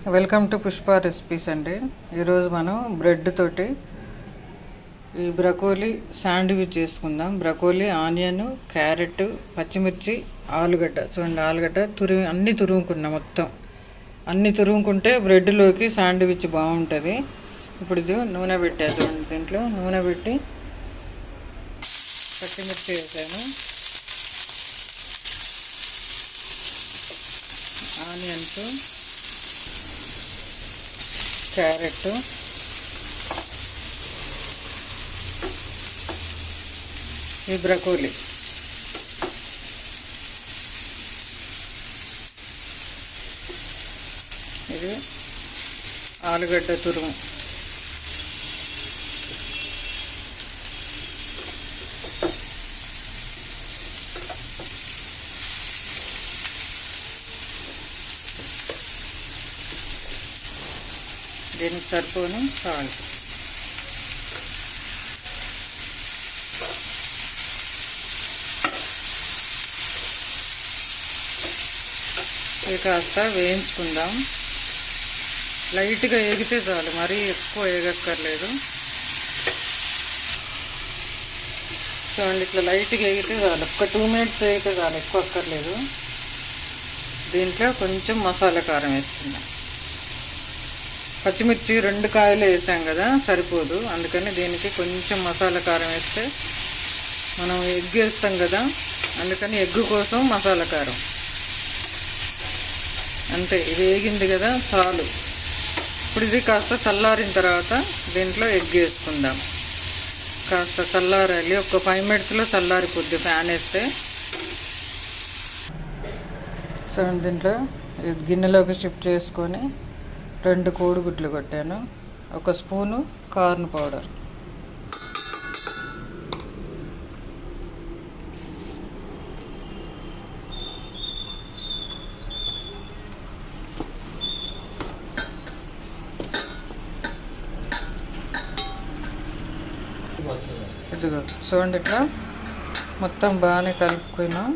Welcome to Pushpa recipes అండి. ఈరోజు మనం బ్రెడ్ తోటి ఈ బ్రకోలీ శాండ్విచ్ చేసుకుందాం. బ్రకోలీ, ఆనియన్, క్యారెట్, పచ్చిమిర్చి, ఆలుగడ్డ. చూడండి, ఆలుగడ్డ అన్నీ తురుముకున్నా. మొత్తం అన్నీ తురుముకుంటే బ్రెడ్లోకి శాండ్విచ్ బాగుంటుంది. ఇప్పుడు ఇది నూనె పెట్టా. చూడండి, దీంట్లో నూనె పెట్టి పచ్చిమిర్చి వేసాను, ఆనియన్స్, క్యారెట్, ఈ బ్రకోలీ, ఇది ఆలుగడ్డ తురుము, దీనికి సరిపోను సాల్ట్. ఇది కాస్త వేయించుకుందాం. లైట్గా ఏగితే చాలు, మరీ ఎక్కువ ఏగక్కర్లేదు. చూడండి, ఇట్లా లైట్గా ఏగితే చాలు. ఒక 2 minutes ఏగితే చాలు, ఎక్కువ అక్కర్లేదు. దీంట్లో కొంచెం మసాలా కారం వేసుకుందాం. పచ్చిమిర్చి 2 కాయలు వేసాం కదా, సరిపోదు. అందుకని దీనికి కొంచెం మసాలా కారం వేస్తే, మనం ఎగ్ వేస్తాం కదా, అందుకని ఎగ్ కోసం మసాలా కారం. అంతే, ఇది వేగింది కదా, చాలు. ఇప్పుడు ఇది కాస్త చల్లారిన తర్వాత దీంట్లో ఎగ్ వేసుకుందాం. కాస్త చల్లారాలి, ఒక 5 minutesలో చల్లారిపోద్ది ఫ్యాన్ వేస్తే. సో దీంట్లో గిన్నెలోకి షిఫ్ట్ చేసుకొని 2 కోడిగుడ్లు కొట్టాను, 1 స్పూను కార్న్ పౌడర్, ఇదిగో చూడండి, ఇట్లా మొత్తం బాగానే కలుపుకున్నాం.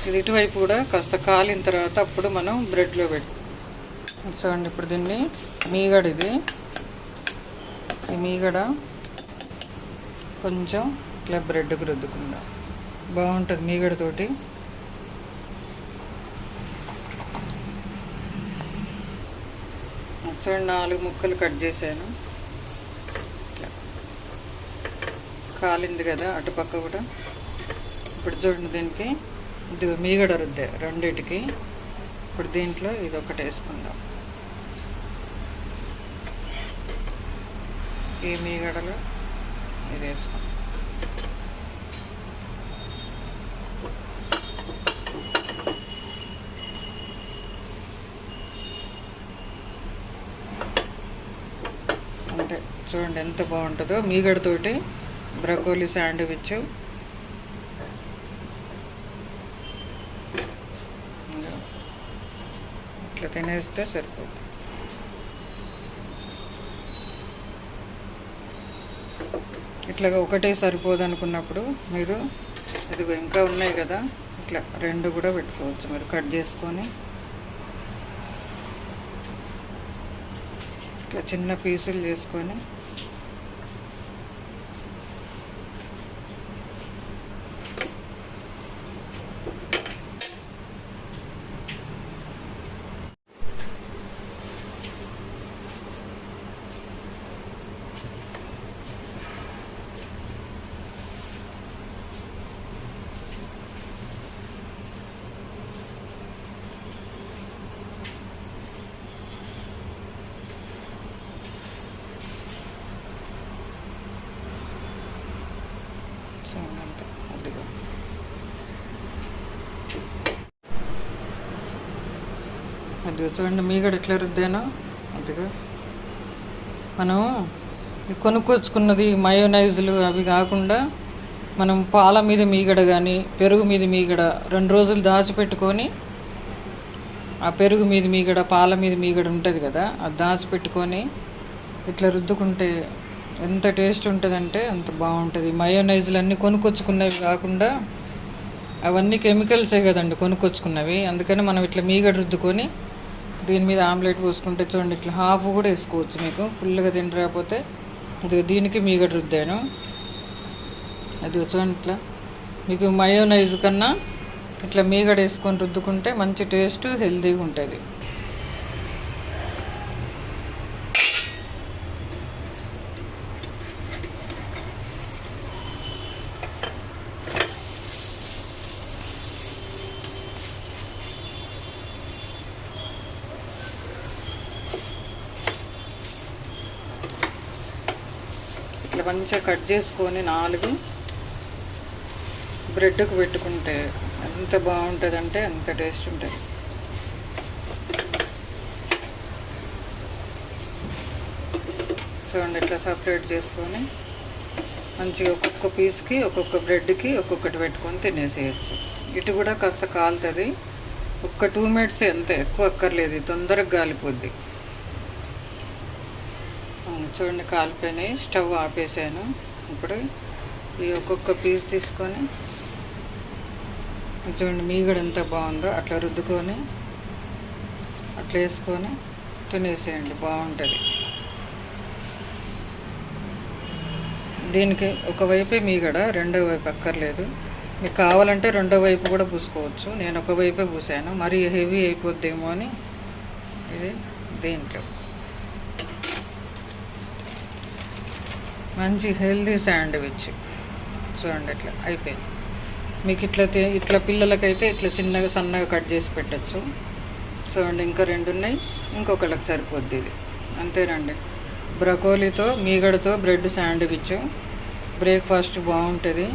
ఇది ఇటువైపు కూడా కాస్త కాలిన తర్వాత అప్పుడు మనం బ్రెడ్లో చూడండి. ఇప్పుడు దీన్ని మీగడ, ఈ మీగడ కొంచెం ఇట్లా బ్రెడ్కి రుద్దుకుందాం, బాగుంటుంది మీగడతోటి. చూడండి, 4 ముక్కలు కట్ చేశాను. కాలింది కదా అటుపక్క కూడా. ఇప్పుడు చూడండి, దీనికి ఇది మీగడ రుద్దే రెండిటికి. ఇప్పుడు దీంట్లో ఇది ఒకటి వేసుకుందాం. ఈ మీగడలో ఇది వేసుకుందాం. అంటే చూడండి ఎంత బాగుంటుందో మీగడతోటి బ్రకోలీ శాండ్విచ్. ఇట్లా తినేస్తే సరిపోతుంది. ఇట్లాగా ఒకటే సరిపోదు అనుకున్నప్పుడు మీరు ఇదిగో ఇంకా ఉన్నాయి కదా, ఇట్లా 2 కూడా పెట్టుకోవచ్చు. మీరు కట్ చేసుకొని ఇట్లా చిన్న పీసులు చేసుకొని అది చూడండి మీగడ ఎట్లా రుద్దానో అదిగా. మనం కొనుక్కొచ్చుకున్నది మయోనైజులు అవి కాకుండా మనం పాల మీద మీగడ కానీ పెరుగు మీద మీగడ 2 రోజులు దాచిపెట్టుకొని, ఆ పెరుగు మీద మీగడ పాల మీద మీగడ ఉంటుంది కదా, అది దాచిపెట్టుకొని ఇట్లా రుద్దుకుంటే ఎంత టేస్ట్ ఉంటుందంటే అంత బాగుంటుంది. మయోనైజులు అన్నీ కొనుక్కొచ్చుకున్నవి కాకుండా అవన్నీ కెమికల్సే కదండి కొనుక్కొచ్చుకున్నవి. అందుకని మనం ఇట్లా మీగడ రుద్దుకొని దీని మీద ఆమ్లెట్ పోసుకుంటే చూడండి, ఇట్లా హాఫ్ కూడా వేసుకోవచ్చు. మీకు ఫుల్గా తినరాకపోతే దీనికి మీగడ రుద్దాను. అది చూడండి ఇట్లా. మీకు మయోనైజ్ కన్నా ఇట్లా మీగడ వేసుకొని రుద్దుకుంటే మంచి టేస్ట్, హెల్తీగా ఉంటుంది. ఇట్లా మంచిగా కట్ చేసుకొని 4 బ్రెడ్కి పెట్టుకుంటే ఎంత బాగుంటుంది అంటే అంత టేస్ట్ ఉంటుంది. చూడండి ఇట్లా సపరేట్ చేసుకొని మంచిగా ఒక్కొక్క పీస్కి ఒక్కొక్క బ్రెడ్కి ఒక్కొక్కటి పెట్టుకొని తినేసేయచ్చు. ఇటు కూడా కాస్త కాలుతుంది. ఒక్క 2 మినిట్స్, ఎంత ఎక్కువ అక్కర్లేదు, తొందరగా కాలిపోద్ది. చూడండి కాలిపోయినాయి. స్టవ్ ఆపేసాను. ఇప్పుడు ఈ ఒక్కొక్క పీస్ తీసుకొని చూడండి మీగడ ఎంత బాగుందో అట్లా రుద్దుకొని అట్లా వేసుకొని తినేసేయండి, బాగుంటుంది. దీనికి ఒకవైపే మీగడ, రెండో వైపు అక్కర్లేదు. మీకు కావాలంటే రెండో వైపు కూడా పూసుకోవచ్చు. నేను ఒకవైపే పూసాను, మరీ హెవీ అయిపోద్దేమో అని ఇది. దీంట్లో మంచి హెల్తీ శాండ్విచ్ చూడండి ఇట్లా అయిపోయింది. మీకు ఇట్లా పిల్లలకైతే ఇట్లా చిన్నగా సన్నగా కట్ చేసి పెట్టచ్చు. చూడండి ఇంకా 2 ఉన్నాయి, ఇంకొకళ్ళకి సరిపోద్ది ఇది. అంతేనండి, బ్రకోలీతో మీగడతో బ్రెడ్ శాండ్విచ్ బ్రేక్ఫాస్ట్ బాగుంటుంది.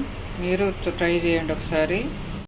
మీరు ట్రై చేయండి ఒకసారి.